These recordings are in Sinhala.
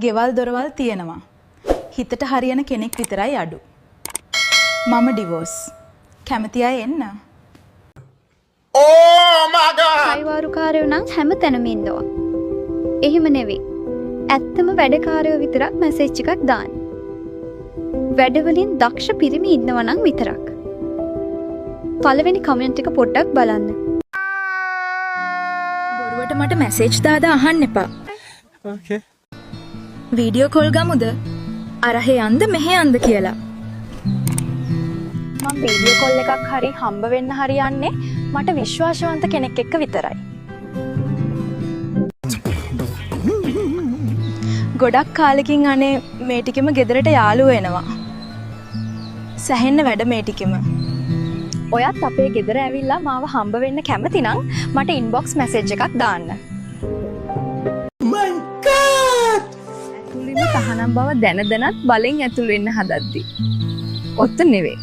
ගෙවල් දොරවල් තියෙනවා. හිතට හරියන කෙනෙක් විතරයි අඩු. මම ඩිවෝස්. කැමති අය එන්න. Oh my god! කයිවාරුකාරයෝ නම් හැම තැනම ඉන්නවා. එහෙම නෙවෙයි. ඇත්තම වැඩකාරයෝ විතරක් මැසේජ් එකක් දාන්න. වැඩවලින් දක්ෂ පිරිමි ඉන්නවා නම් විතරක්. පළවෙනි කමෙන්ට් එක පොඩ්ඩක් බලන්න. බොරුවට මට මැසේජ් දාලා අහන්න එපා. Okay. වීඩියෝ කෝල් ගමුද? අරහෙ යන්ද මෙහෙ යන්ද කියලා. මම වීඩියෝ කෝල් එකක් හරි හම්බ වෙන්න හරියන්නේ මට විශ්වාසවන්ත කෙනෙක් එක්ක විතරයි. ගොඩක් කාලෙකින් අනේ මේ ටිකෙම ගෙදරට යාළුවෝ එනවා. සැහෙන්න වැඩ මේ ටිකෙම. ඔයත් අපේ ගෙදර ඇවිල්ලා මාව හම්බ වෙන්න කැමති නම් මට ඉන්බොක්ස් මැසේජ් එකක් දාන්න. My god! ඇතුළින්ම තහනම් බව දැන දැනත් බලෙන් ඇතුල් වෙන්න හදද්දි. ඔත්ත නෙවෙයි.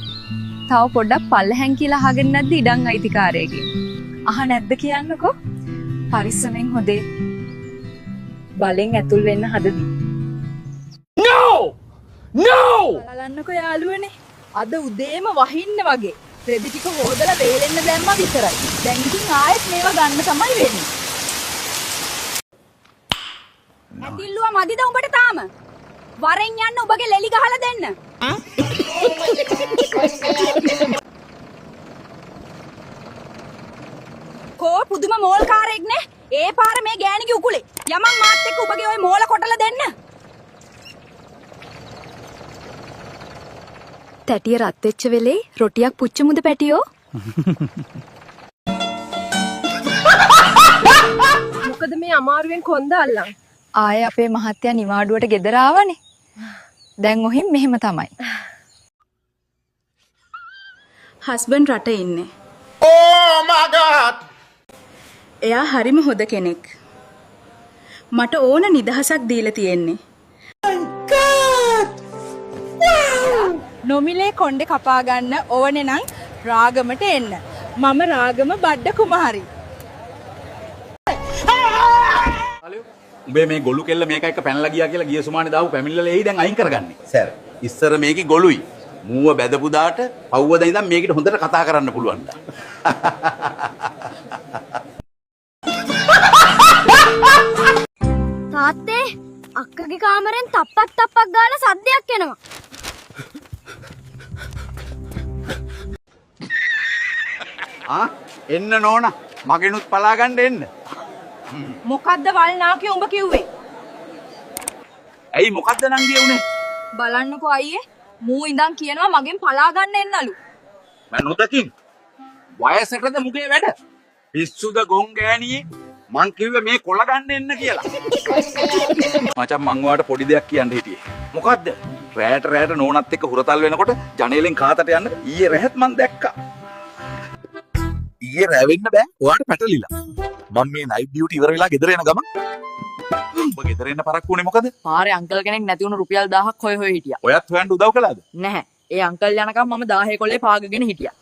තව පොඩ්ඩක් පල්ලෙහැන් කියලා අහගෙන නැද්ද ඉඩම් අයිතිකාරයෙක්ගෙන්. අහ නැද්ද කියන්නකෝ. පරිස්සමෙන් හොදේ. බලෙන් ඇතුල් වෙන්න හදදි. No! No! බලන්නකෝ යාළුවනේ. අද උදේම වහින්න වගේ. රෙදි ටික හොදලා වේලෙන්න දැම්මා විතරයි. දැන් ඉතින් ආයෙත් මේවා ගන්න තමයි වෙන්නේ. ඇතිල්ලුවා මදිද උඹට තාම? වරෙන් යන්න ඔබගේ ලෙලි ගහලා දෙන්න. කෝ පුදුම මෝල් කාරයෙක් නේ. ඒ පාර මේ ගෑණිගේ උකුලේ. යමන් මාත් එක්ක ඔබගේ ওই මෝල කොටලා දෙන්න. තැටිය රත් වෙච්ච වෙලේ රොටියක් පුච්චමුද පැටියෝ? මොකද මේ අමාරුවෙන් කොන්ද අල්ලන්? ආයේ අපේ මහත්තයා නිවාඩුවට ගෙදර ආවනේ. දැන් ඔහින් මෙහෙම තමයි. හස්බන්ඩ් රට ඉන්නේ. Oh my god! එයා හරිම හොඳ කෙනෙක්. මට ඕන නිදහසක් දීලා තියෙන්නේ. My god! නොමිලේ කොණ්ඩේ කපා ගන්න ඕනේ නම් රාගමට එන්න. මම රාගම බඩ කුමාරි. උඹේ මේ ගොළු කෙල්ල මේක එක්ක පැනලා ගියා කියලා ගිය සුමානේ දාපු පැමිණිල්ල එයි දැන් අයින් කරගන්නේ. සර් ඉස්සර මේකේ ගොළුයි. මූව බැදපු දාට පව්වද ඉඳන් මේකට හොඳට කතා කරන්න පුළුවන් දා. තාත්තේ අක්කගේ කාමරෙන් තප්පක් ගාලා සද්දයක් එනවා. එන්න නෝනා මගෙනුත් පලා ගන්න එන්න. මොකද්ද වල්නාකේ උඹ කිව්වේ? ඇයි මොකද්ද නංගිය උනේ? බලන්නකෝ අයියේ මූ ඉඳන් කියනවා මගෙන් පලා ගන්න එන්නලු. මම නොදකින්. වයසකද මුගේ වැඩ? පිස්සුද ගොන් ගෑණියේ? මං කිව්වේ මේ කොළ ගන්න එන්න කියලා. මචං මං ඔයාලට පොඩි දෙයක් කියන්න හිටියේ. මොකද්ද? රැට නෝනත් එක්ක හුරතල් වෙනකොට ජනේලෙන් කාතට යන්න ඊයේ රැහත් මං දැක්කා. ඊයේ රැවෙන්න බෑ. ඔයාලට පැටලිලා. මම මේ නයිට් ඩියුටි ඉවර වෙලා ගෙදර එන ගමන් ඔබ ගෙදර එන්න පරක්කු වුණේ මොකද? පාරේ අංකල් කෙනෙක් නැති වුණු රුපියල් 1000ක් හොය හිටියා. ඔයත් හොයන්න උදව් කළාද? නැහැ. ඒ අංකල් යනකම් මම 1000 කොලේ පාගගෙන හිටියා.